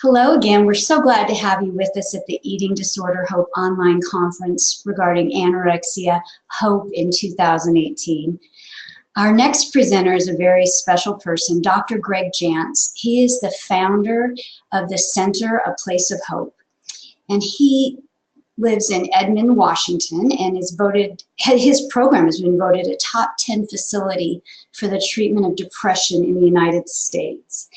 Hello again. We're so glad to have you with us at the Eating Disorder Hope online conference regarding anorexia, Hope in 2018. Our next presenter is a very special person, Dr. Greg Jantz. He is the founder of the Center, A Place of Hope. And he lives in Edmonds, Washington, and his program has been voted a top 10 facility for the treatment of depression in the United States.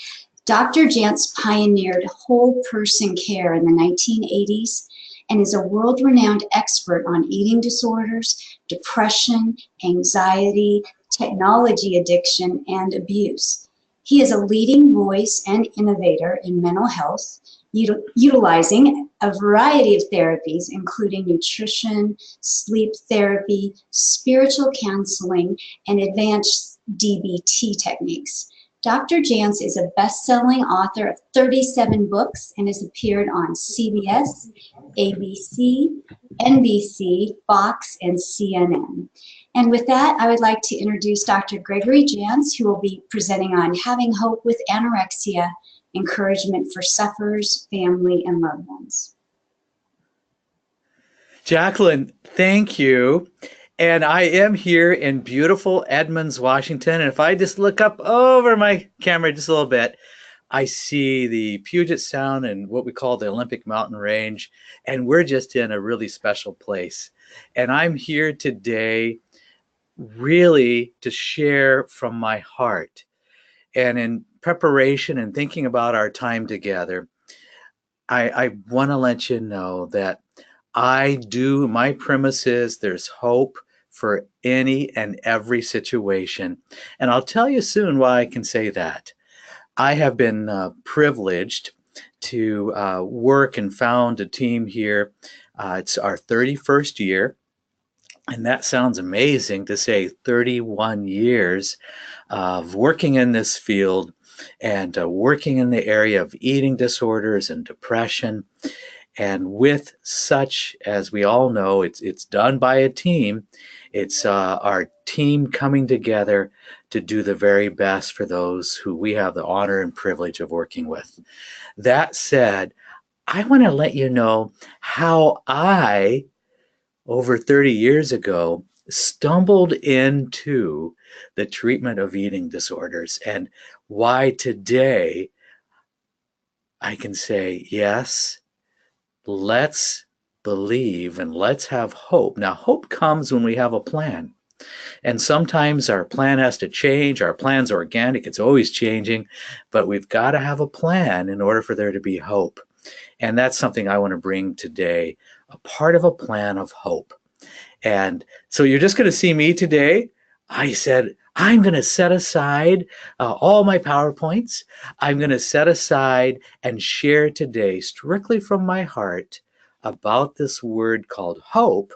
Dr. Jantz pioneered whole person care in the 1980s and is a world-renowned expert on eating disorders, depression, anxiety, technology addiction, and abuse. He is a leading voice and innovator in mental health, utilizing a variety of therapies, including nutrition, sleep therapy, spiritual counseling, and advanced DBT techniques. Dr. Jantz is a best-selling author of 37 books and has appeared on CBS, ABC, NBC, Fox, and CNN. And with that, I would like to introduce Dr. Gregory Jantz, who will be presenting on Having Hope with Anorexia, Encouragement for Sufferers, Family, and Loved Ones. Jacqueline, thank you. And I am here in beautiful Edmonds, Washington. And if I just look up over my camera just a little bit, I see the Puget Sound and what we call the Olympic Mountain Range. And we're just in a really special place. And I'm here today really to share from my heart. And in preparation and thinking about our time together, I want to let you know that my premise is there's hope for any and every situation. And I'll tell you soon why I can say that. I have been privileged to work and found a team here. It's our 31st year. And that sounds amazing to say 31 years of working in this field and working in the area of eating disorders and depression. And with such, as we all know, it's done by a team. It's our team coming together to do the very best for those who we have the honor and privilege of working with. That said, I want to let you know how I, over 30 years ago, stumbled into the treatment of eating disorders and why today I can say, yes, let's believe and let's have hope. Now, hope comes when we have a plan. And sometimes our plan has to change. Our plan's organic. It's always changing. But we've got to have a plan in order for there to be hope. And that's something I want to bring today, a part of a plan of hope. And so you're just going to see me today. I said, I'm going to set aside all my PowerPoints. I'm going to set aside and share today strictly from my heart about this word called hope,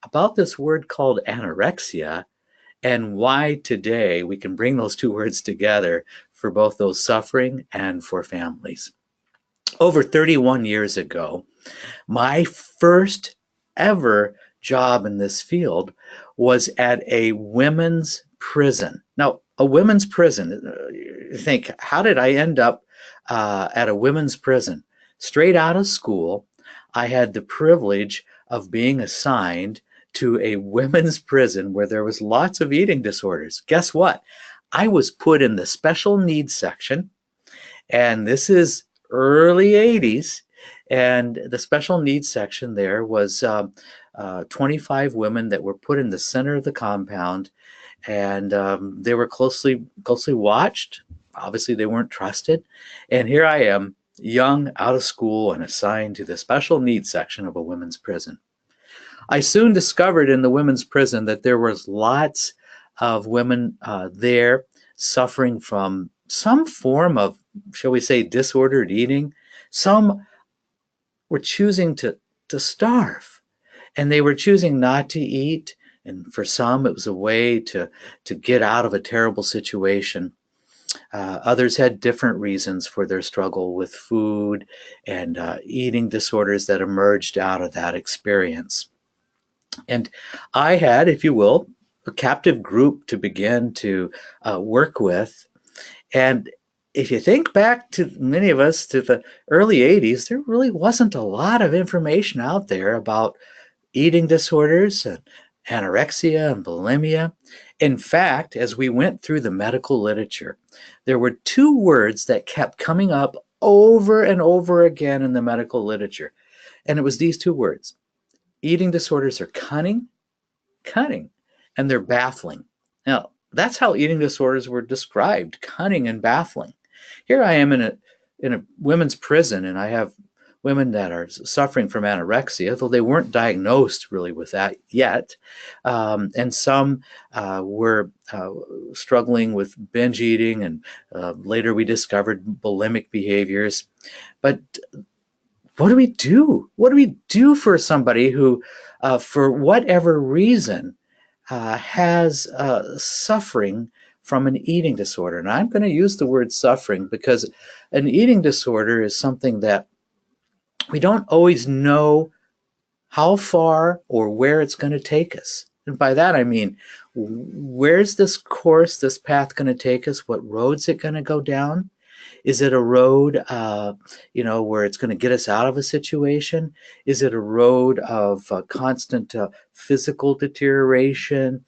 about this word called anorexia, and why today we can bring those two words together for both those suffering and for families. Over 31 years ago, my first ever job in this field was at a women's prison. Now, a women's prison, you think, how did I end up at a women's prison? Straight out of school, I had the privilege of being assigned to a women's prison where there was lots of eating disorders. Guess what? I was put in the special needs section, and this is early 80s, and the special needs section there was 25 women that were put in the center of the compound, and they were closely watched. Obviously, they weren't trusted. And here I am, young, out of school, and assigned to the special needs section of a women's prison. I soon discovered in the women's prison that there was lots of women there suffering from some form of, shall we say, disordered eating. Some were choosing to starve, and they were choosing not to eat. And for some, it was a way to get out of a terrible situation. Others had different reasons for their struggle with food and eating disorders that emerged out of that experience. And I had, if you will, a captive group to begin to work with. And if you think back to many of us to the early 80s, there really wasn't a lot of information out there about eating disorders and anorexia and bulimia. In fact, as we went through the medical literature, there were two words that kept coming up over and over again in the medical literature. And it was these two words. Eating disorders are cunning, and they're baffling. Now, that's how eating disorders were described, cunning and baffling. Here I am in a women's prison, and I have women that are suffering from anorexia, though they weren't diagnosed really with that yet. And some were struggling with binge eating, and later we discovered bulimic behaviors. But what do we do? What do we do for somebody who, for whatever reason, has suffering from an eating disorder? And I'm going to use the word suffering because an eating disorder is something that we don't always know how far or where it's going to take us. And by that I mean, where's this course, this path going to take us? What road's it going to go down? Is it a road, where it's going to get us out of a situation? Is it a road of constant physical deterioration,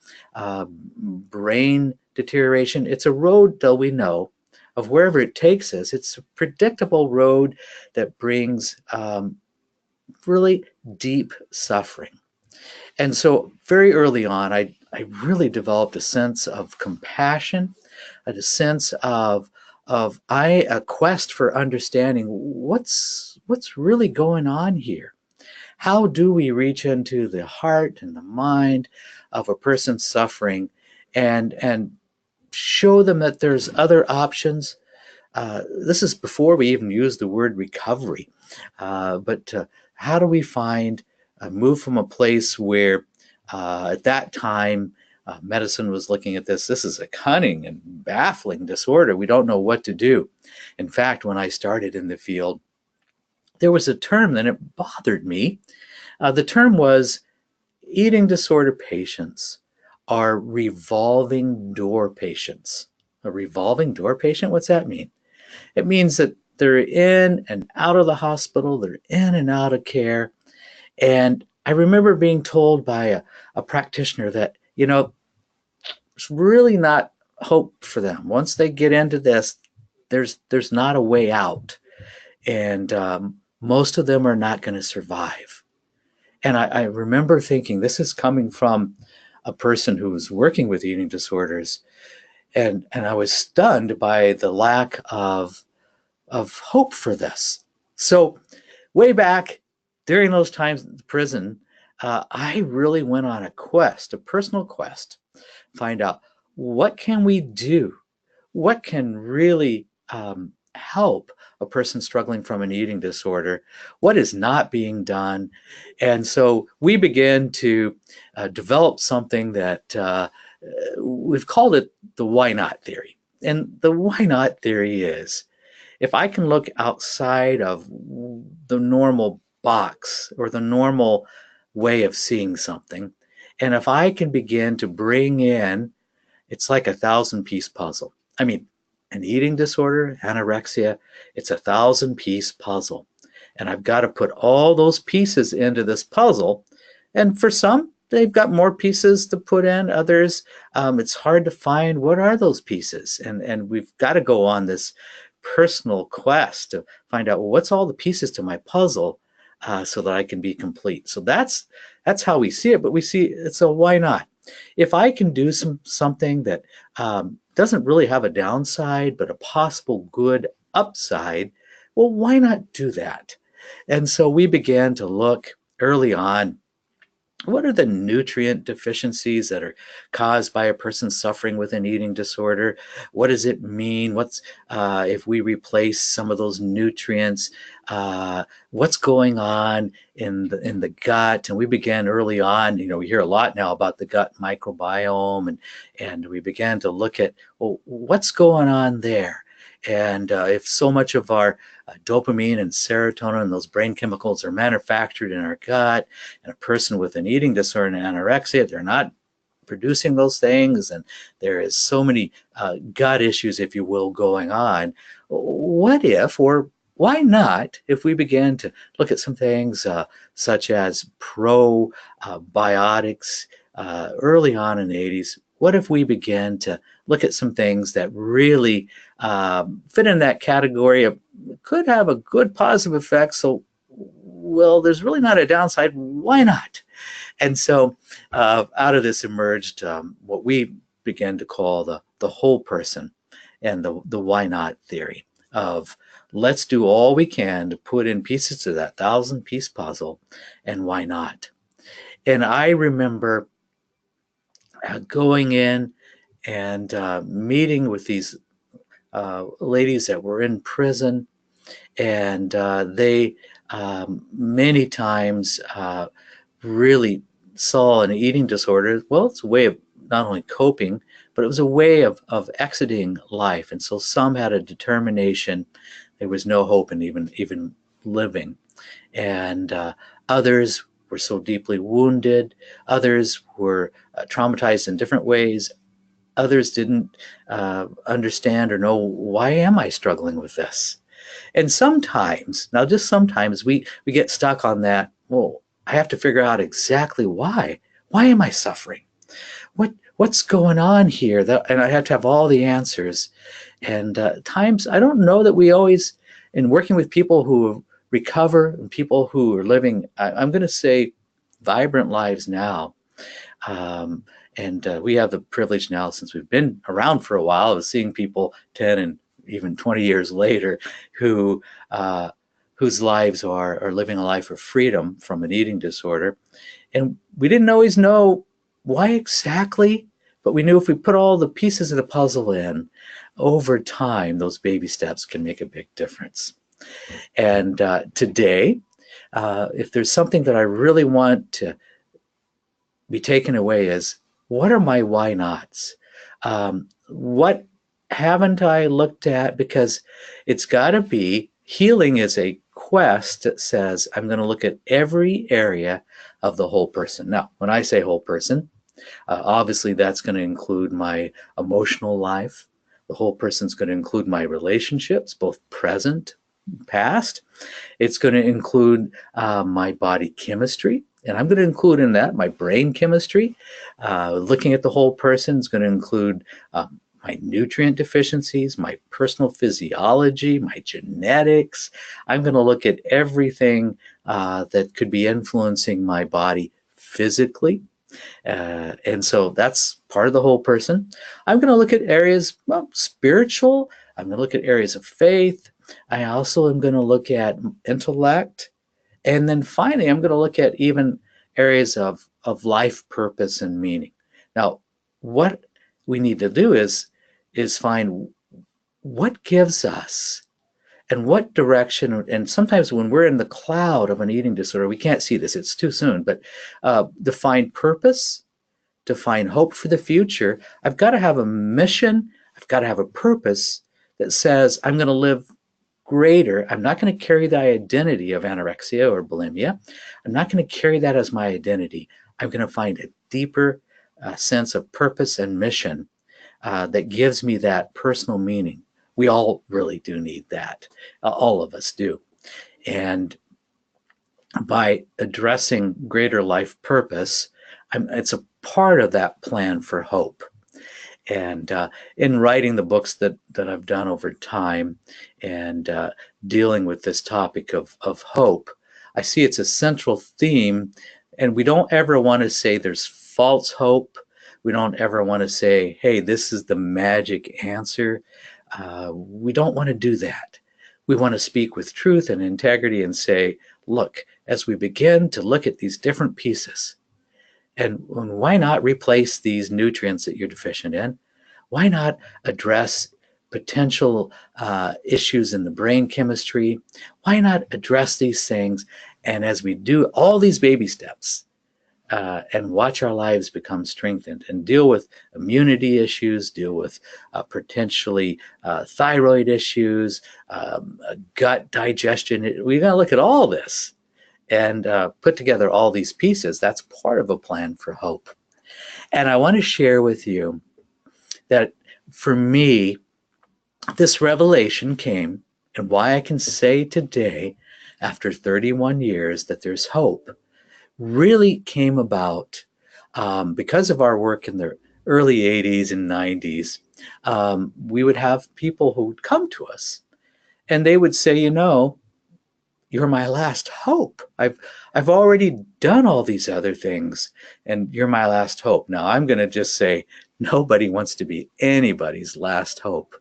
brain deterioration? It's a road that we know of wherever it takes us. It's a predictable road that brings really deep suffering. And so very early on, I really developed a sense of compassion, a sense of a quest for understanding what's really going on here. How do we reach into the heart and the mind of a person suffering and show them that there's other options? This is before we even use the word recovery. But how do we move from a place where at that time medicine was looking at this is a cunning and baffling disorder. We don't know what to do. In fact, when I started in the field, there was a term that it bothered me. The term was eating disorder patients are revolving door patients. A revolving door patient? What's that mean? It means that they're in and out of the hospital, they're in and out of care. And I remember being told by a practitioner that, there's really not hope for them. Once they get into this, there's not a way out. And most of them are not going to survive. And I remember thinking, this is coming from a person who was working with eating disorders. And I was stunned by the lack of hope for this. So way back during those times in prison, I really went on a personal quest, find out what can we do? What can really help a person struggling from an eating disorder? What is not being done? And so we began to develop something that we've called it the why not theory. And the why not theory is, if I can look outside of the normal box or the normal way of seeing something, and if I can begin to bring in, it's like a 1,000-piece puzzle. I mean, an eating disorder, anorexia, it's a 1,000-piece puzzle. And I've got to put all those pieces into this puzzle. And for some, they've got more pieces to put in. Others, it's hard to find what are those pieces. And we've got to go on this personal quest to find out, well, what's all the pieces to my puzzle so that I can be complete. So that's how we see it. But we see it's a why not? If I can do something that doesn't really have a downside, but a possible good upside, well, why not do that? And so we began to look early on, what are the nutrient deficiencies that are caused by a person suffering with an eating disorder? What does it mean? What's if we replace some of those nutrients? What's going on in the gut? And we began early on. We hear a lot now about the gut microbiome, and we began to look at, well, what's going on there? And if so much of our dopamine and serotonin, those brain chemicals, are manufactured in our gut, and a person with an eating disorder and anorexia, they're not producing those things, and there is so many gut issues, if you will, going on. What if, or why not, if we began to look at some things such as probiotics early on in the 80s? What if we began to look at some things that really fit in that category of could have a good positive effect? So, well, there's really not a downside. Why not? And so out of this emerged what we began to call the whole person, and the why not theory of let's do all we can to put in pieces to that 1,000-piece puzzle, and why not? And I remember going in and meeting with these ladies that were in prison, and they many times really saw an eating disorder. Well, it's a way of not only coping, but it was a way of exiting life. And so some had a determination there was no hope in even living. And others were so deeply wounded. Others were traumatized in different ways. Others didn't understand or know, why am I struggling with this? And sometimes, now just sometimes, we get stuck on that. Well, I have to figure out exactly why. Why am I suffering? What's going on here? And I have to have all the answers. And times, I don't know that we always, in working with people who recover and people who are living, I'm going to say, vibrant lives now. And we have the privilege now, since we've been around for a while, of seeing people 10 and even 20 years later who whose lives are living a life of freedom from an eating disorder. And we didn't always know why exactly, but we knew if we put all the pieces of the puzzle in, over time, those baby steps can make a big difference. And today, if there's something that I really want to be taken away, is what are my why nots? What haven't I looked at? Because it's got to be, healing is a quest that says I'm going to look at every area of the whole person. Now, when I say whole person, obviously that's going to include my emotional life. The whole person's going to include my relationships, both present, past. It's going to include my body chemistry. And I'm going to include in that my brain chemistry. Looking at the whole person is going to include my nutrient deficiencies, my personal physiology, my genetics. I'm going to look at everything that could be influencing my body physically. And so that's part of the whole person. I'm going to look at areas, well, spiritual. I'm going to look at areas of faith. I also am going to look at intellect. And then finally, I'm going to look at even areas of life purpose and meaning. Now, what we need to do is find what gives us and what direction. And sometimes when we're in the cloud of an eating disorder, we can't see this, it's too soon, but define purpose, define hope for the future. I've got to have a mission. I've got to have a purpose that says I'm going to live greater. I'm not going to carry the identity of anorexia or bulimia. I'm not going to carry that as my identity. I'm going to find a deeper sense of purpose and mission that gives me that personal meaning. We all really do need that. All of us do. And by addressing greater life purpose, it's a part of that plan for hope. And in writing the books that I've done over time and dealing with this topic of hope, I see it's a central theme. And we don't ever want to say there's false hope. We don't ever want to say, hey, this is the magic answer. We don't want to do that. We want to speak with truth and integrity and say, look, as we begin to look at these different pieces, and why not replace these nutrients that you're deficient in? Why not address potential issues in the brain chemistry? Why not address these things? And as we do all these baby steps and watch our lives become strengthened and deal with immunity issues, deal with potentially thyroid issues, gut digestion, we got to look at all this and put together all these pieces. That's part of a plan for hope. And I want to share with you that for me, this revelation came, and why I can say today, after 31 years, that there's hope, really came about because of our work in the early 80s and 90s. We would have people who would come to us and they would say, you know, you're my last hope. I've already done all these other things and you're my last hope. Now I'm going to just say nobody wants to be anybody's last hope.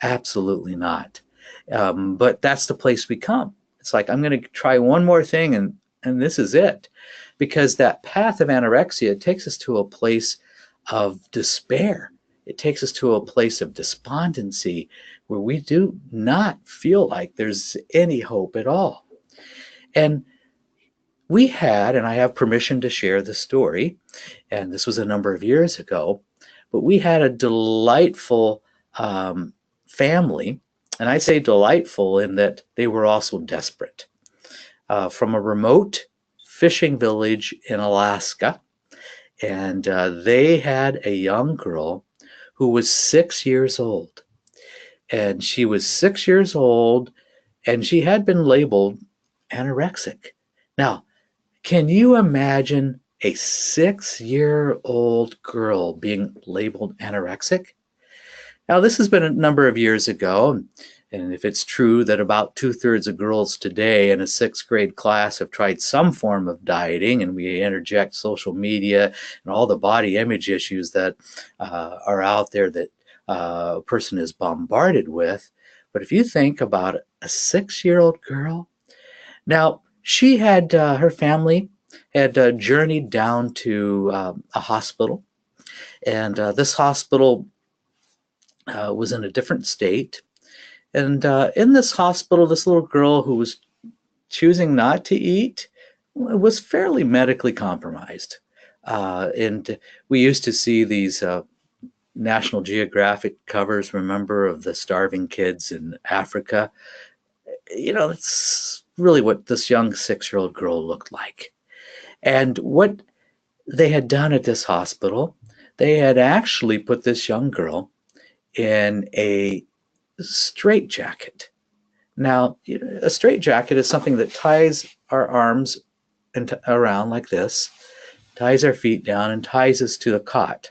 Absolutely not. But that's the place we come. It's like, I'm going to try one more thing and this is it. Because that path of anorexia takes us to a place of despair. It takes us to a place of despondency where we do not feel like there's any hope at all. And we had, and I have permission to share the story, and this was a number of years ago, but we had a delightful family, and I say delightful in that they were also desperate. From a remote fishing village in Alaska, and they had a young girl who was 6 years old. And she was 6 years old, and she had been labeled anorexic. Now, can you imagine a 6-year-old girl being labeled anorexic? Now, this has been a number of years ago, and if it's true that about 2/3 of girls today in a 6th grade class have tried some form of dieting, and we interject social media and all the body image issues that are out there that a person is bombarded with. But if you think about a 6-year-old girl, now she had, her family had journeyed down to a hospital, and this hospital was in a different state. And in this hospital, this little girl who was choosing not to eat was fairly medically compromised. And we used to see these National Geographic covers, remember, of the starving kids in Africa. You know, it's really what this young 6-year-old girl looked like. And what they had done at this hospital, they had actually put this young girl in a straitjacket. Now, a straitjacket is something that ties our arms around like this, ties our feet down, and ties us to a cot.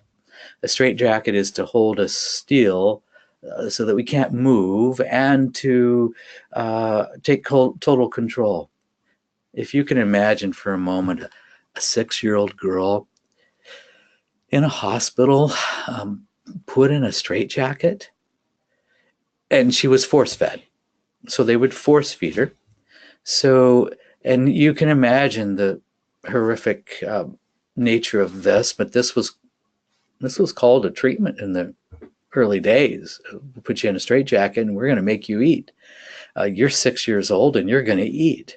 A straitjacket is to hold us still so that we can't move and to take total control. If you can imagine for a moment a 6-year-old girl in a hospital put in a straitjacket, and she was force fed. So they would force feed her. So, and you can imagine the horrific nature of this, but this was called a treatment in the early days. We'll put you in a straitjacket and we're going to make you eat. You're 6 years old and you're going to eat.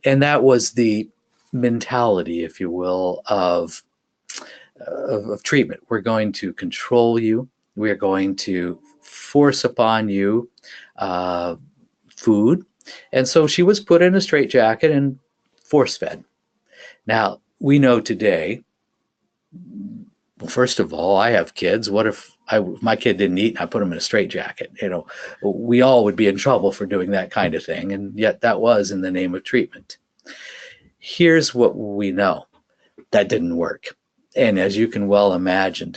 And that was the mentality, if you will, of treatment. We're going to control you. We're going to force upon you food. And so she was put in a straitjacket and force fed. Now, we know today, well, first of all, I have kids. What if my kid didn't eat and I put him in a straitjacket? You know, we all would be in trouble for doing that kind of thing. And yet that was in the name of treatment. Here's what we know. That didn't work. And as you can well imagine,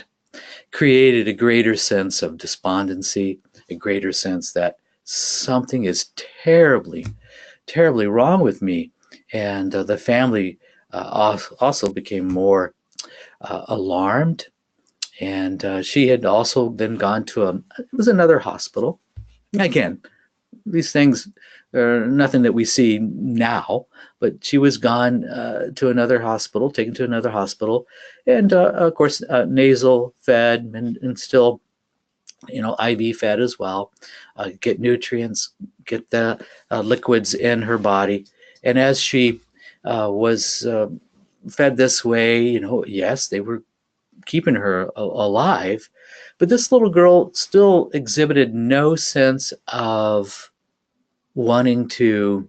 created a greater sense of despondency, a greater sense that something is terribly, terribly wrong with me. And the family also became more alarmed. And she had also then gone to it was another hospital. Again, these things are nothing that we see now, but she was gone to another hospital, taken to another hospital, and of course nasal fed and still, you know, IV fed as well, get nutrients, get the liquids in her body. And as she was fed this way, you know, yes, they were keeping her alive, but this little girl still exhibited no sense of wanting to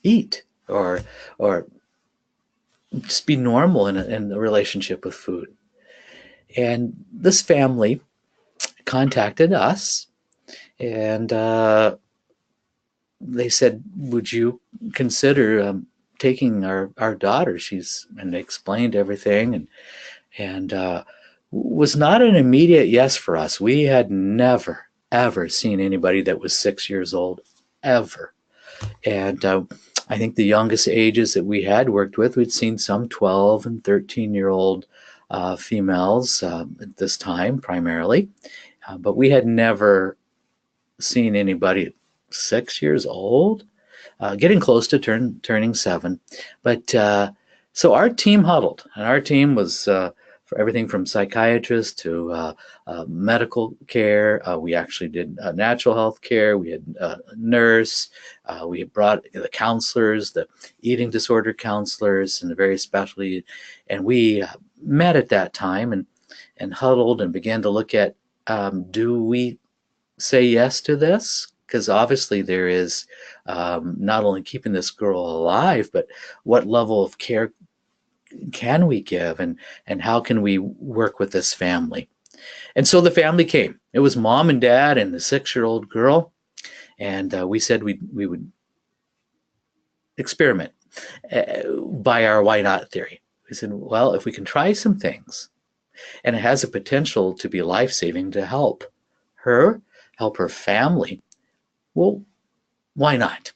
eat or just be normal in a relationship with food. And this family contacted us, and they said, would you consider taking our daughter? And they explained everything, and was not an immediate yes for us. We had never, ever seen anybody that was 6 years old, ever. And I think the youngest ages that we had worked with, we'd seen some 12 and 13-year-old females at this time primarily, but we had never seen anybody 6 years old, getting close to turning 7. But so our team huddled, and our team was for everything from psychiatrists to medical care. We actually did natural health care. We had a nurse. We brought the counselors, the eating disorder counselors, and the various specialty. And we met at that time and huddled and began to look at, do we say yes to this? Because obviously there is not only keeping this girl alive, but what level of care can we give, and how can we work with this family? And so the family came. It was mom and dad and the 6-year-old girl, and we said we would experiment by our why not theory. We said, well, if we can try some things and it has a potential to be life-saving, to help her family, well, why not?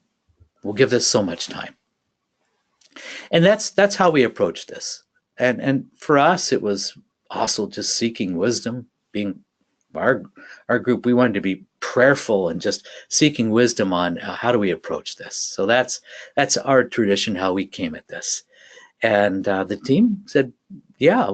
We'll give this so much time. And that's how we approached this. And for us, it was also just seeking wisdom. Being our group, we wanted to be prayerful and just seeking wisdom on how do we approach this. So that's our tradition, how we came at this. And the team said, yeah,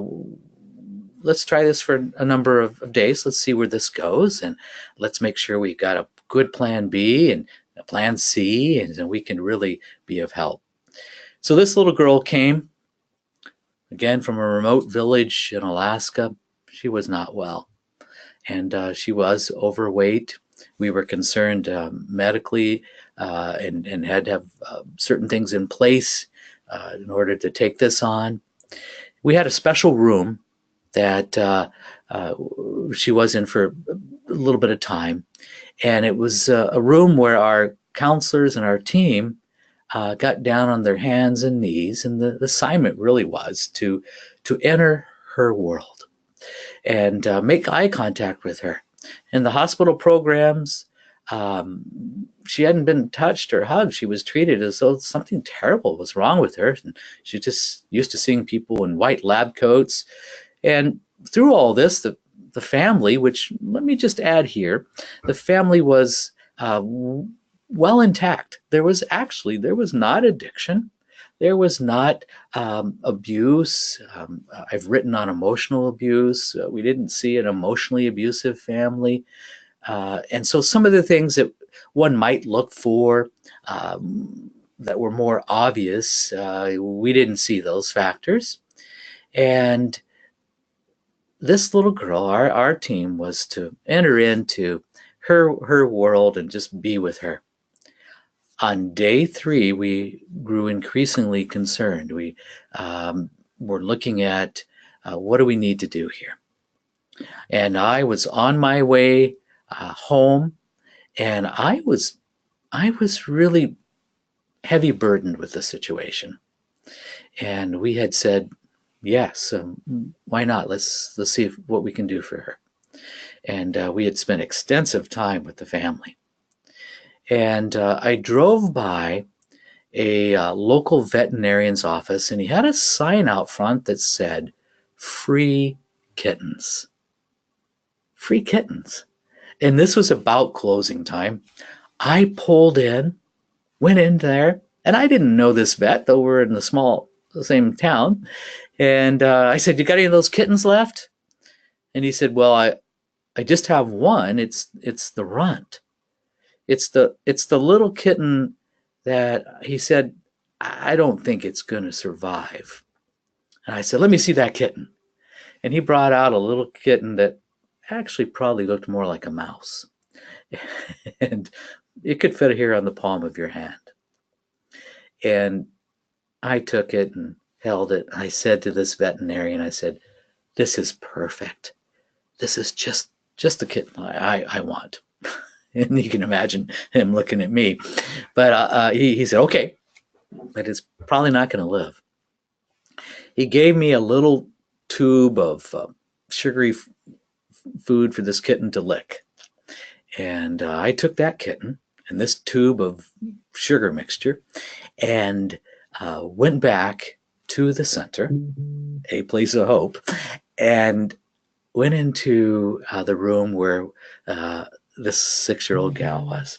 let's try this for a number of days. Let's see where this goes, and let's make sure we got a good plan B and a plan C, and we can really be of help. So this little girl came, again, from a remote village in Alaska. She was not well, and she was overweight. We were concerned medically and had to have certain things in place in order to take this on. We had a special room that she was in for a little bit of time, and it was a room where our counselors and our team got down on their hands and knees, and the assignment really was to enter her world and make eye contact with her. In the hospital programs, she hadn't been touched or hugged. She was treated as though something terrible was wrong with her. And she just used to seeing people in white lab coats. And through all this, the family, which let me just add here, the family was well intact. There was not addiction. There was not abuse. I've written on emotional abuse. We didn't see an emotionally abusive family. And so some of the things that one might look for that were more obvious, we didn't see those factors. And this little girl, our team, was to enter into her world and just be with her. On day 3, we grew increasingly concerned. We were looking at what do we need to do here? And I was on my way home, and I was really heavy burdened with the situation. And we had said, yes, why not? Let's see what we can do for her. And we had spent extensive time with the family. And I drove by a local veterinarian's office, and he had a sign out front that said, free kittens. Free kittens. And this was about closing time. I pulled in, went in there, and I didn't know this vet, though we're in the same town. And I said, you got any of those kittens left? And he said, well, I just have one. It's the runt. It's the little kitten that he said, I don't think it's going to survive. And I said, let me see that kitten. And he brought out a little kitten that actually probably looked more like a mouse. And it could fit here on the palm of your hand. And I took it and held it. I said to this veterinarian, I said, this is perfect. This is just the kitten I want. And you can imagine him looking at me. But he said, okay, but it's probably not going to live. He gave me a little tube of sugary food for this kitten to lick. And I took that kitten and this tube of sugar mixture and went back to the center, a place of hope, and went into the room where this 6-year-old gal was.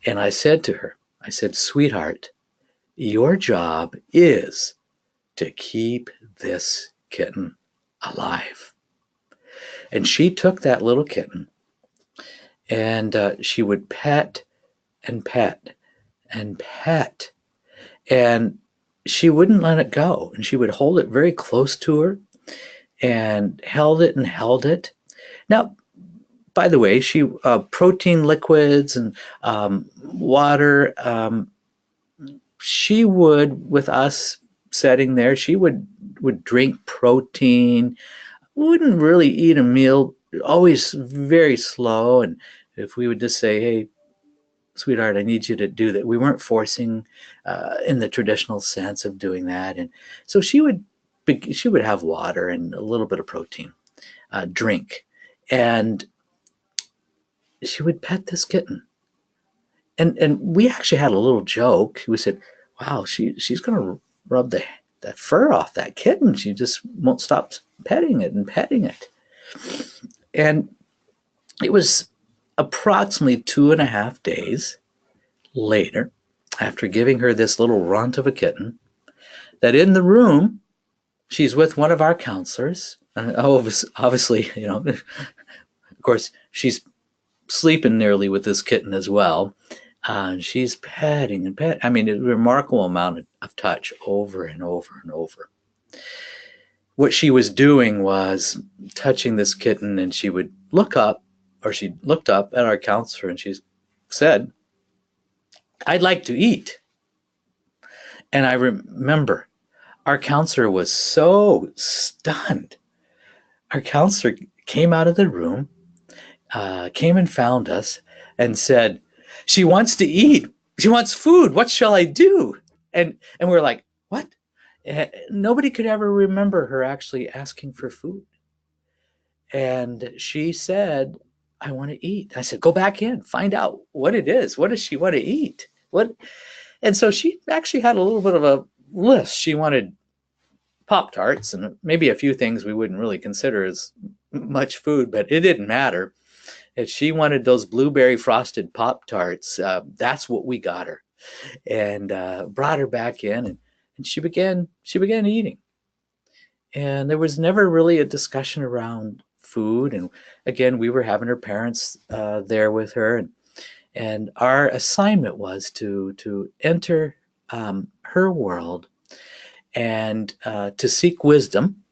And I said to her, I said, sweetheart, your job is to keep this kitten alive. And she took that little kitten and she would pet and pet and pet. And she wouldn't let it go. And she would hold it very close to her and held it and held it. Now, by the way, she protein liquids and water. She would, with us sitting there, she would drink protein. Wouldn't really eat a meal. Always very slow. And if we would just say, "Hey, sweetheart, I need you to do that," we weren't forcing in the traditional sense of doing that. And so she would have water and a little bit of protein, drink, and she would pet this kitten. And we actually had a little joke. We said, wow, she's going to rub that fur off that kitten. She just won't stop petting it and petting it. And it was approximately 2.5 days later, after giving her this little runt of a kitten, that in the room, she's with one of our counselors. And obviously, of course, she's sleeping nearly with this kitten as well. And she's petting and petting. I mean, a remarkable amount of touch over and over and over. What she was doing was touching this kitten, and she would look up, or she looked up at our counselor, and she said, "I'd like to eat." And I remember our counselor was so stunned. Our counselor came out of the room, came and found us and said, "She wants to eat. She wants food. What shall I do?" And we're like, what? Nobody could ever remember her actually asking for food. And she said, "I want to eat." I said, "Go back in, find out what it is. What does she want to eat?" And so she actually had a little bit of a list. She wanted Pop-Tarts and maybe a few things we wouldn't really consider as much food, but it didn't matter. If she wanted those blueberry frosted Pop-Tarts, that's what we got her, and brought her back in, and she began eating. And there was never really a discussion around food. And again, we were having her parents there with her, and our assignment was to enter her world and to seek wisdom.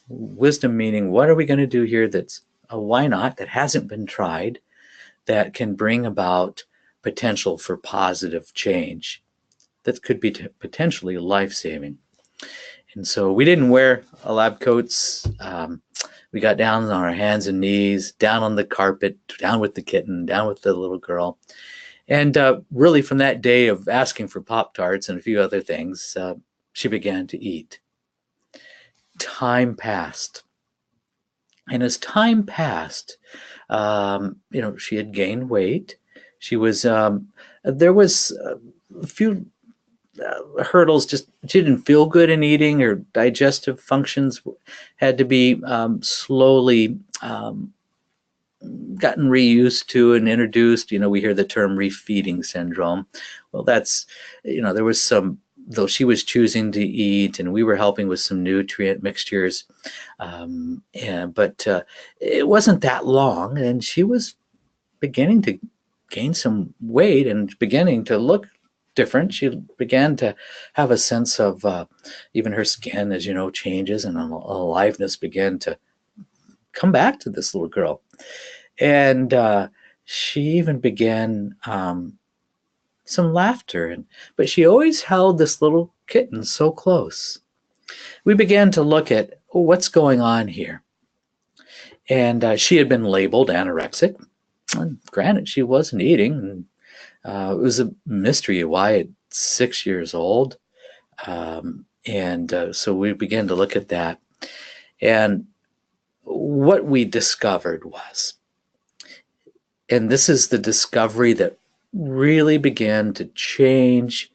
Wisdom meaning, what are we going to do here that's why not, that hasn't been tried, that can bring about potential for positive change, that could be potentially life-saving. And so we didn't wear lab coats. We got down on our hands and knees, down on the carpet, down with the kitten, down with the little girl. And really from that day of asking for Pop-Tarts and a few other things, she began to eat. Time passed. And as time passed, she had gained weight. She was, there was a few hurdles. Just she didn't feel good in eating. Her digestive functions had to be slowly gotten reused to and introduced. We hear the term refeeding syndrome. Well, that's, there was some, though she was choosing to eat and we were helping with some nutrient mixtures, but it wasn't that long, and she was beginning to gain some weight and beginning to look different. She began to have a sense of even her skin, as changes, and aliveness began to come back to this little girl. And she even began some laughter, but she always held this little kitten so close. we began to look at what's going on here. And she had been labeled anorexic. And granted, she wasn't eating. And, it was a mystery why at 6 years old. So we began to look at that. And what we discovered was, and this is the discovery that really began to change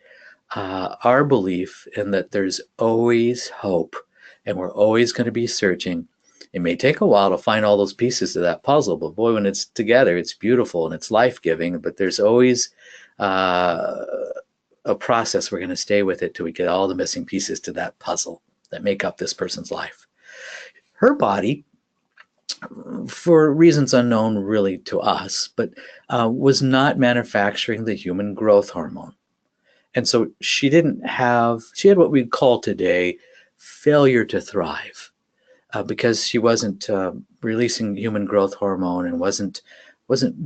our belief in that there's always hope and we're always going to be searching. It may take a while to find all those pieces of that puzzle, but boy, when it's together, it's beautiful and it's life-giving. But there's always a process. We're going to stay with it till we get all the missing pieces to that puzzle that make up this person's life. Her body, for reasons unknown really to us, but was not manufacturing the human growth hormone. And so she had what we'd call today failure to thrive, because she wasn't releasing human growth hormone and wasn't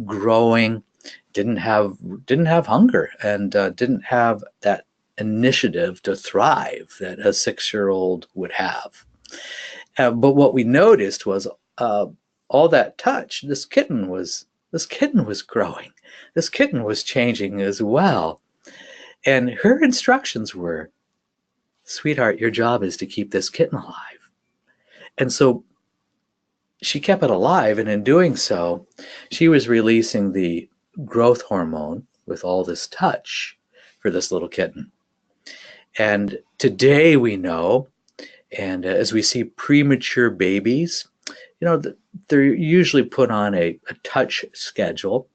growing, didn't have hunger, and didn't have that initiative to thrive that a 6-year-old would have. But what we noticed was all that touch. This kitten was growing. This kitten was changing as well. And her instructions were, sweetheart, your job is to keep this kitten alive. And so she kept it alive, and in doing so, she was releasing the growth hormone with all this touch for this little kitten. And today we know, and as we see premature babies, they're usually put on a touch schedule,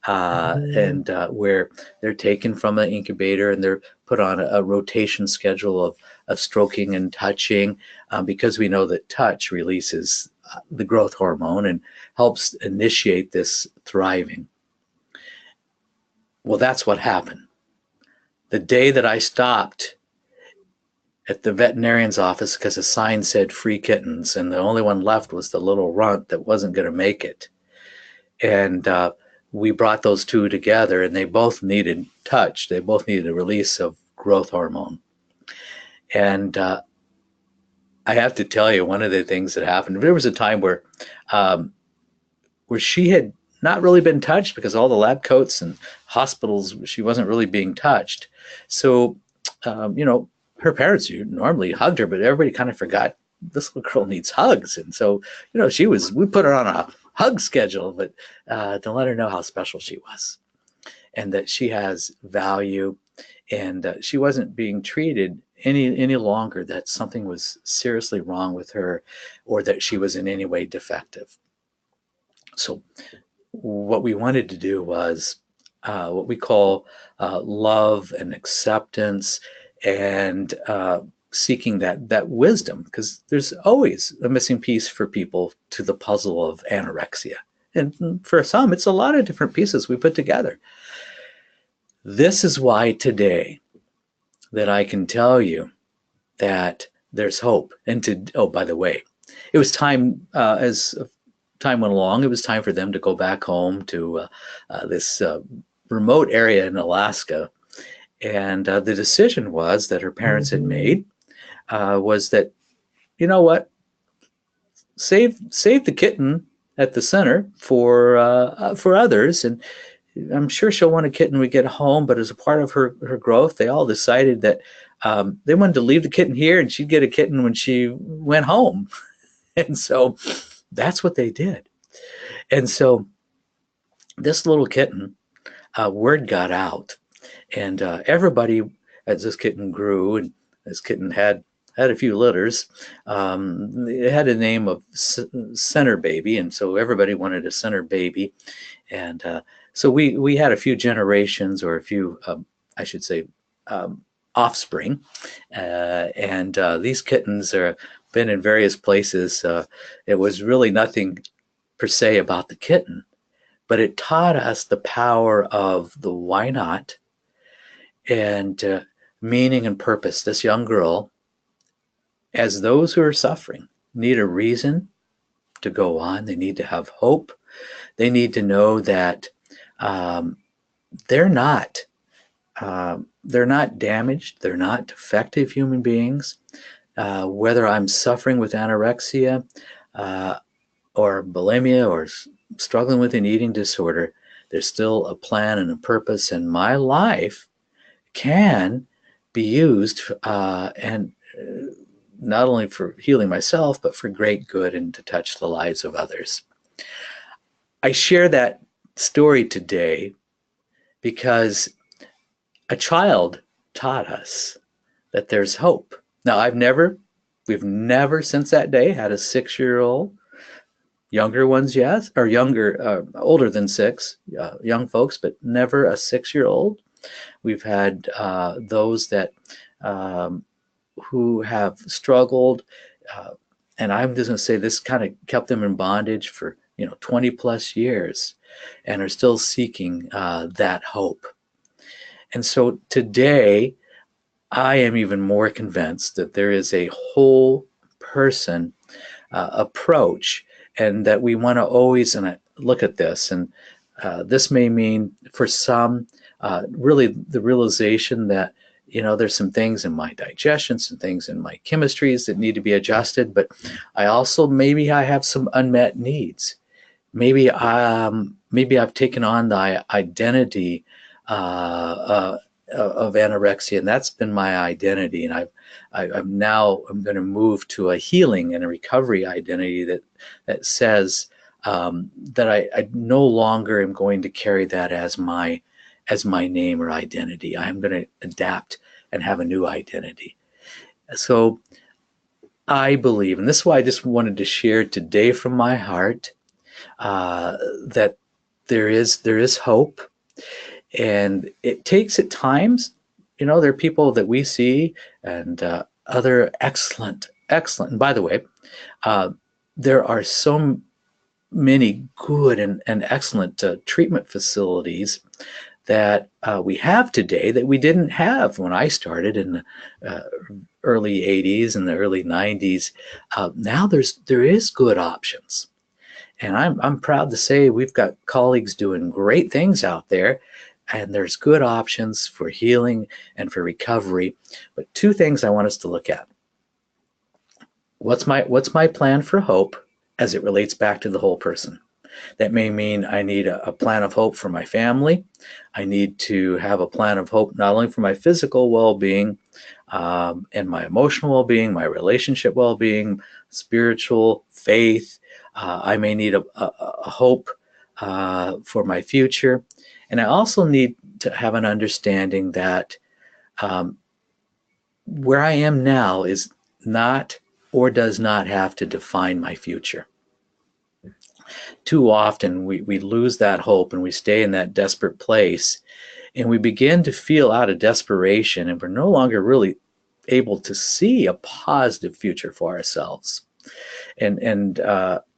and where they're taken from the incubator and they're put on a rotation schedule of stroking and touching, because we know that touch releases the growth hormone and helps initiate this thriving. Well, that's what happened. The day that I stopped at the veterinarian's office because a sign said free kittens, and the only one left was the little runt that wasn't going to make it. And we brought those two together, and they both needed touch. They both needed a release of growth hormone. And I have to tell you, one of the things that happened, there was a time where she had not really been touched because all the lab coats and hospitals, she wasn't really being touched. So, her parents normally hugged her, but everybody kind of forgot this little girl needs hugs. And so, we put her on a hug schedule, but to let her know how special she was and that she has value, and she wasn't being treated any longer that something was seriously wrong with her or that she was in any way defective. So what we wanted to do was what we call love and acceptance, and seeking that wisdom, because there's always a missing piece for people to the puzzle of anorexia. And for some, it's a lot of different pieces we put together. This is why today that I can tell you that there's hope. And by the way, it was time, as time went along, it was time for them to go back home to this remote area in Alaska. And the decision was that her parents had made was that, what, save the kitten at the center for others, and I'm sure she'll want a kitten when we get home. But as a part of her growth, they all decided that they wanted to leave the kitten here, and she'd get a kitten when she went home. And so that's what they did. And so this little kitten, word got out. And everybody, as this kitten grew, and this kitten had a few litters, it had a name of center baby, and so everybody wanted a center baby. And so we had a few generations, or a few, I should say, offspring. And these kittens are been in various places. It was really nothing per se about the kitten, but it taught us the power of the why not, and meaning and purpose. This young girl, as those who are suffering, need a reason to go on. They need to have hope. They need to know that they're not damaged. They're not defective human beings. whether I'm suffering with anorexia or bulimia or struggling with an eating disorder, there's still a plan and a purpose, and my life can be used and not only for healing myself, but for great good and to touch the lives of others. I share that story today because a child taught us that there's hope. Now, we've never since that day had a 6-year-old, younger ones, yes, or older than 6, young folks, but never a 6-year-old. We've had those that who have struggled, and I'm just going to say this kind of kept them in bondage for 20 plus years, and are still seeking that hope. And so today, I am even more convinced that there is a whole person approach, and that we want to always look at this. And this may mean for some, really the realization that there's some things in my digestion, some things in my chemistries that need to be adjusted, but maybe I have some unmet needs. Maybe I've taken on the identity of anorexia, and that's been my identity, and I'm going to move to a healing and a recovery identity that says that I no longer am going to carry that as my name or identity. I'm going to adapt and have a new identity. So I believe, and this is why I just wanted to share today from my heart, that there is hope, and it takes at times. There are people that we see and other excellent. And by the way, there are so many good and excellent treatment facilities that we have today that we didn't have when I started in the early 80s and the early 90s. Now there is good options. And I'm proud to say we've got colleagues doing great things out there, and there's good options for healing and for recovery. But 2 things I want us to look at. What's my plan for hope as it relates back to the whole person? That may mean I need a plan of hope for my family. I need to have a plan of hope not only for my physical well-being and my emotional well-being, my relationship well-being, spiritual, faith. I may need a hope for my future. And I also need to have an understanding that where I am now is not or does not have to define my future. Too often we lose that hope and we stay in that desperate place, and we begin to feel out of desperation, and we're no longer really able to see a positive future for ourselves. And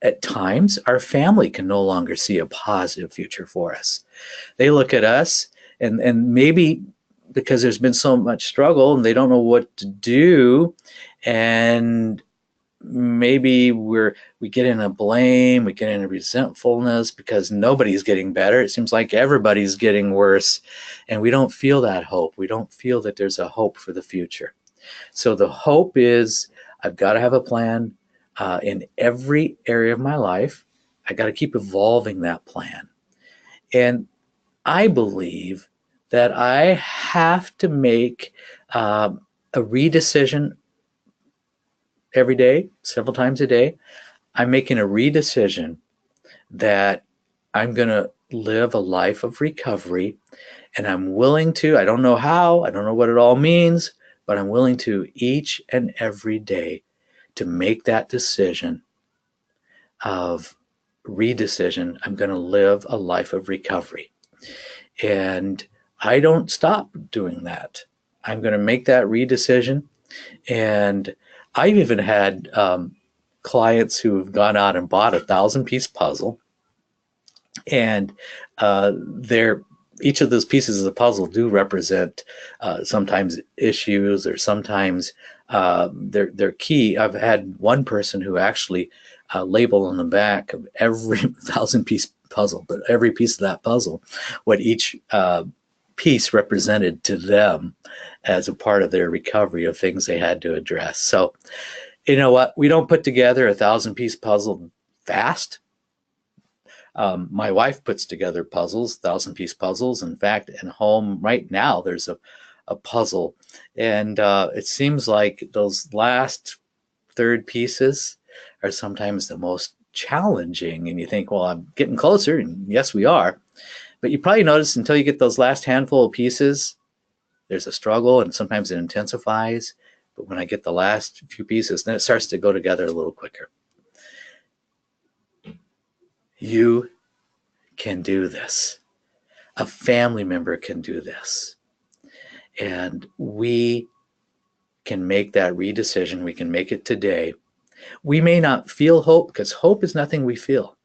at times our family can no longer see a positive future for us. They look at us and maybe because there's been so much struggle and they don't know what to do, and maybe we get in a blame, we get in a resentfulness because nobody's getting better. It seems like everybody's getting worse, and we don't feel that hope. We don't feel that there's a hope for the future. So the hope is I've got to have a plan in every area of my life. I got to keep evolving that plan. And I believe that I have to make a redecision every day, several times a day. I'm making a redecision that I'm going to live a life of recovery, and I'm willing to, I don't know how, I don't know what it all means, but I'm willing to each and every day to make that decision of redecision. I'm going to live a life of recovery. And I don't stop doing that. I'm going to make that redecision. And I've even had clients who have gone out and bought a 1,000-piece puzzle, and each of those pieces of the puzzle do represent sometimes issues, or sometimes they're key. I've had one person who actually labeled on the back of every 1,000-piece puzzle, but every piece of that puzzle, what each piece represented to them as a part of their recovery of things they had to address. So, you know what? We don't put together a 1,000-piece puzzle fast. My wife puts together puzzles, 1,000-piece puzzles. In fact, at home right now, there's a puzzle. And it seems like those last third pieces are sometimes the most challenging. And you think, well, I'm getting closer. And yes, we are. But you probably notice until you get those last handful of pieces, there's a struggle, and sometimes it intensifies. But when I get the last few pieces, then it starts to go together a little quicker. You can do this. A family member can do this. And we can make that redecision. We can make it today. We may not feel hope, because hope is nothing we feel.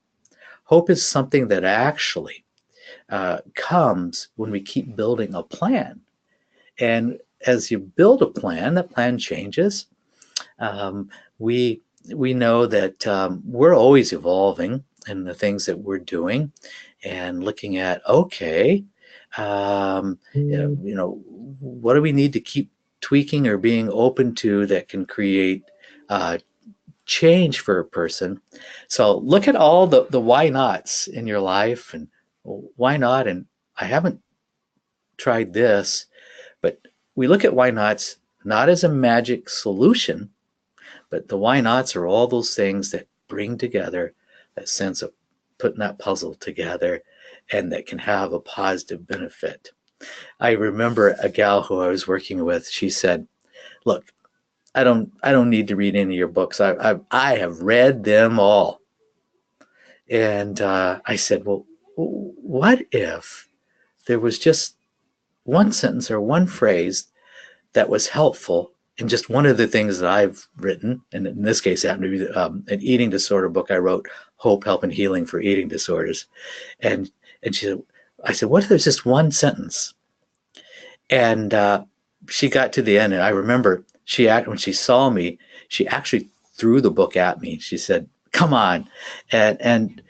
Hope is something that actually comes when we keep building a plan. And as you build a plan, that plan changes. We know that we're always evolving in the things that we're doing, and looking at, okay, you know, what do we need to keep tweaking or being open to that can create change for a person. So look at all the why nots in your life, and why not? And I haven't tried this, but we look at why nots not as a magic solution, but the why nots are all those things that bring together that sense of putting that puzzle together, and that can have a positive benefit. I remember a gal who I was working with, she said, look, I don't need to read any of your books. I have read them all. And I said, well, what if there was just one sentence or one phrase that was helpful in just one of the things that I've written, and in this case, it happened to be an eating disorder book I wrote, Hope, Help, and Healing for Eating Disorders. And she said, I said, what if there's just one sentence? And she got to the end, and I remember when she saw me, she actually threw the book at me. She said, come on. And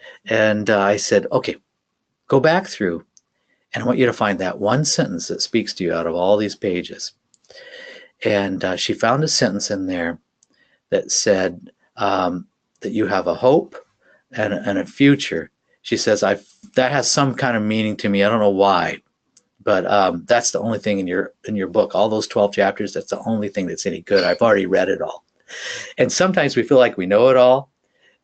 I said, okay, go back through, and I want you to find that one sentence that speaks to you out of all these pages. And she found a sentence in there that said that you have a hope and a future. She says, that has some kind of meaning to me. I don't know why, but that's the only thing in your book. All those 12 chapters, that's the only thing that's any good. I've already read it all. And sometimes we feel like we know it all,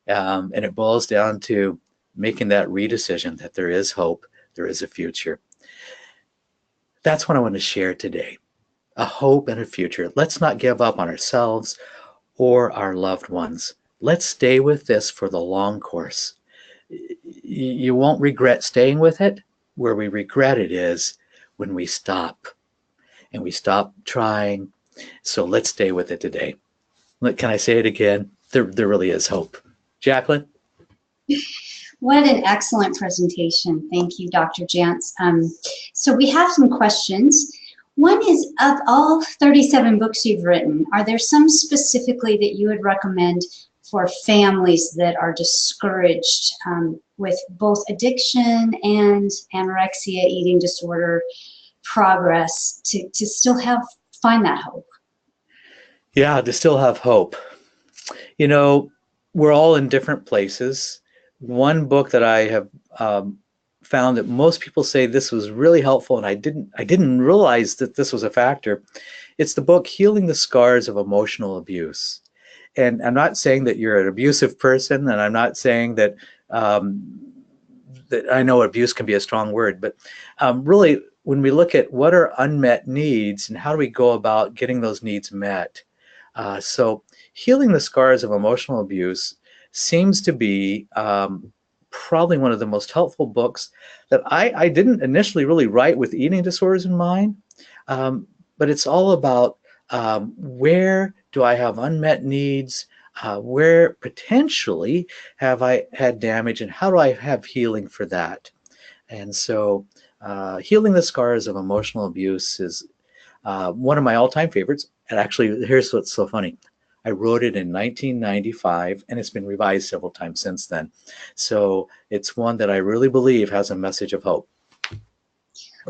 and it boils down to making that redecision that there is hope, there is a future. That's what I want to share today. A hope and a future. Let's not give up on ourselves or our loved ones. Let's stay with this for the long course. You won't regret staying with it. Where we regret it is when we stop, and we stop trying. So let's stay with it today. Can I say it again? There really is hope. Jacqueline? What an excellent presentation. Thank you, Dr. Jantz. So we have some questions. One is, of all 37 books you've written, are there some specifically that you would recommend for families that are discouraged with both addiction and anorexia, eating disorder progress, to still find that hope? Yeah, to still have hope. You know, we're all in different places. One book that I have found that most people say this was really helpful, and I didn't realize that this was a factor. It's the book Healing the Scars of Emotional Abuse. And I'm not saying that you're an abusive person, and I'm not saying that that I know abuse can be a strong word, but really, when we look at what are unmet needs and how do we go about getting those needs met. So Healing the Scars of Emotional Abuse seems to be probably one of the most helpful books that I didn't initially really write with eating disorders in mind, but it's all about where do I have unmet needs, where potentially have I had damage, and how do I have healing for that? And so Healing the Scars of Emotional Abuse is one of my all-time favorites. And actually, here's what's so funny. I wrote it in 1995, and it's been revised several times since then. So it's one that I really believe has a message of hope.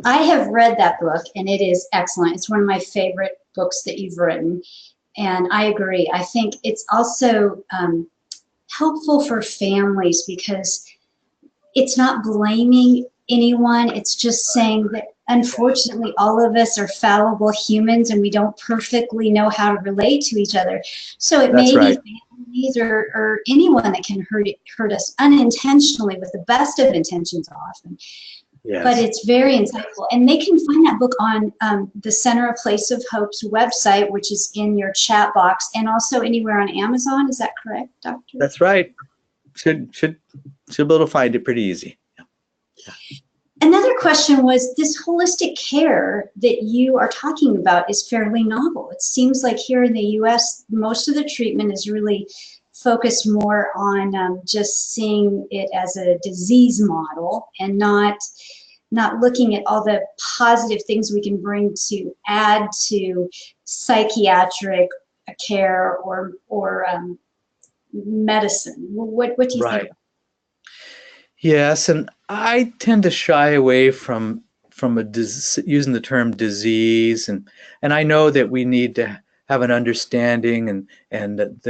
I have read that book, and it is excellent. It's one of my favorite books that you've written, and I agree. I think it's also helpful for families because it's not blaming anyone. It's just saying that unfortunately all of us are fallible humans and we don't perfectly know how to relate to each other. So it That's may right. be families or anyone that can hurt us unintentionally with the best of intentions often. Yes. But it's very insightful. And they can find that book on the Center of Place of Hope's website, which is in your chat box, and also anywhere on Amazon. Is that correct, Doctor? That's right. Should be able to find it pretty easy. Yeah. Another question was, this holistic care that you are talking about is fairly novel. It seems like here in the U.S., most of the treatment is really focused more on just seeing it as a disease model and not looking at all the positive things we can bring to add to psychiatric care or medicine. What do you think? Yes, and I tend to shy away from using the term disease, and I know that we need to have an understanding, and that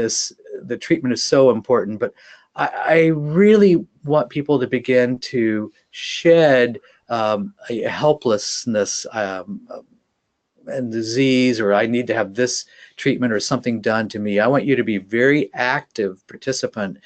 the treatment is so important, but I really want people to begin to shed a helplessness and disease, or I need to have this treatment or something done to me. I want you to be very active participant.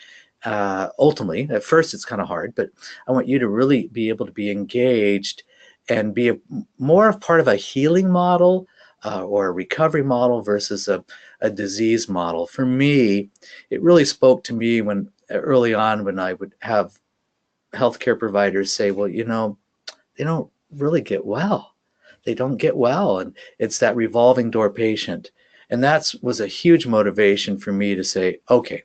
Ultimately, at first it's kind of hard, but I want you to really be able to be engaged and be more of part of a healing model or a recovery model versus a disease model. For me, it really spoke to me when early on when I would have healthcare providers say, well, you know, they don't really get well. They don't get well, and it's that revolving door patient. And that was a huge motivation for me to say, okay,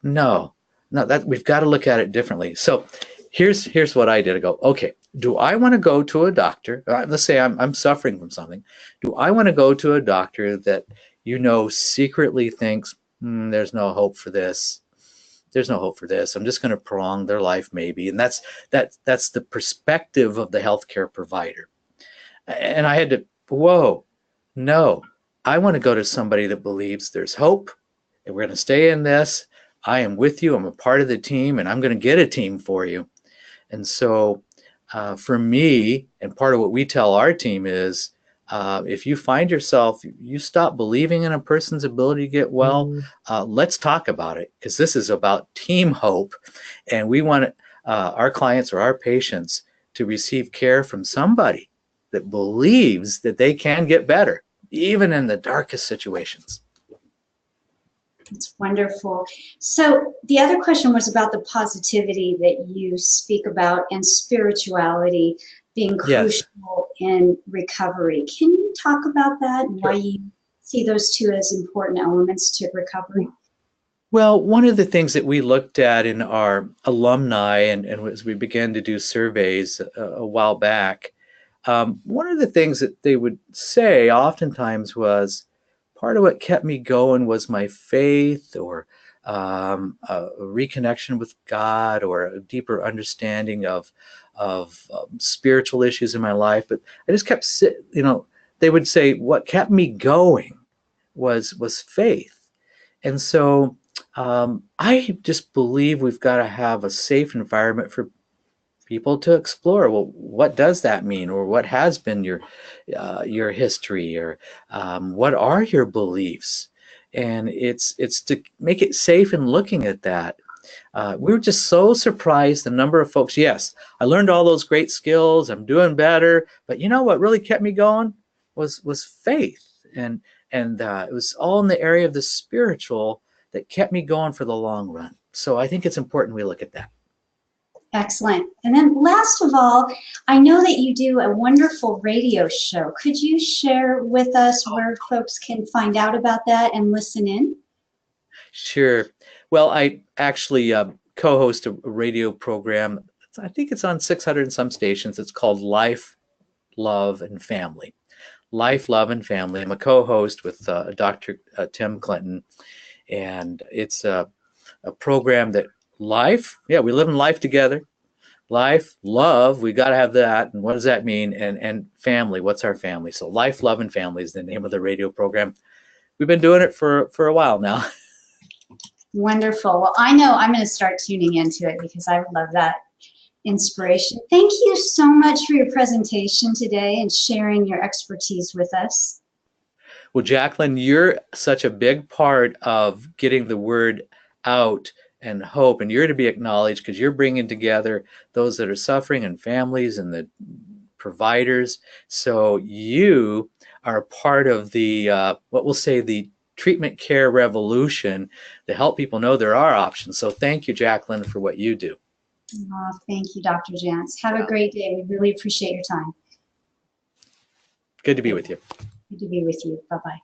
no, that we've got to look at it differently. So here's what I did. I go, okay, do I want to go to a doctor? Let's say I'm suffering from something. Do I want to go to a doctor that secretly thinks there's no hope for this? There's no hope for this. I'm just going to prolong their life maybe. And that's the perspective of the healthcare provider. And I had to, whoa, no, I want to go to somebody that believes there's hope and we're going to stay in this. I am with you. I'm a part of the team, and I'm going to get a team for you. And so for me, and part of what we tell our team is, if you find yourself, you stop believing in a person's ability to get well, let's talk about it, because this is about team hope. And we want our clients or our patients to receive care from somebody that believes that they can get better, even in the darkest situations. It's wonderful. So the other question was about the positivity that you speak about and spirituality being crucial in recovery. Can you talk about that and why you see those two as important elements to recovery? Well, one of the things that we looked at in our alumni and as we began to do surveys a while back, one of the things that they would say oftentimes was, part of what kept me going was my faith, or a reconnection with God, or a deeper understanding of spiritual issues in my life. But I just kept they would say what kept me going was faith. And so I just believe we've got to have a safe environment for people to explore. Well, what does that mean, or what has been your history, or what are your beliefs? And it's to make it safe in looking at that. We were just so surprised the number of folks. Yes, I learned all those great skills. I'm doing better, but you know what really kept me going was faith, and it was all in the area of the spiritual that kept me going for the long run. So I think it's important we look at that. Excellent. And then last of all, I know that you do a wonderful radio show. Could you share with us where folks can find out about that and listen in? Sure. Well, I actually co-host a radio program. I think it's on 600 and some stations. It's called Life, Love, and Family. Life, Love, and Family. I'm a co-host with Dr. Tim Clinton, and it's a program that we live in life together. Life, love, we got to have that. And what does that mean? And family, what's our family? So life, love, and family is the name of the radio program. We've been doing it for a while now. Wonderful. Well, I know I'm going to start tuning into it because I would love that inspiration. Thank you so much for your presentation today and sharing your expertise with us. Well, Jacqueline, you're such a big part of getting the word out and hope, and you're to be acknowledged because you're bringing together those that are suffering and families and the providers. So you are part of the, what we'll say, the treatment care revolution to help people know there are options. So thank you, Jacqueline, for what you do. Oh, thank you, Dr. Jantz. Have a great day. We really appreciate your time. Good to be with you. Good to be with you. Bye-bye.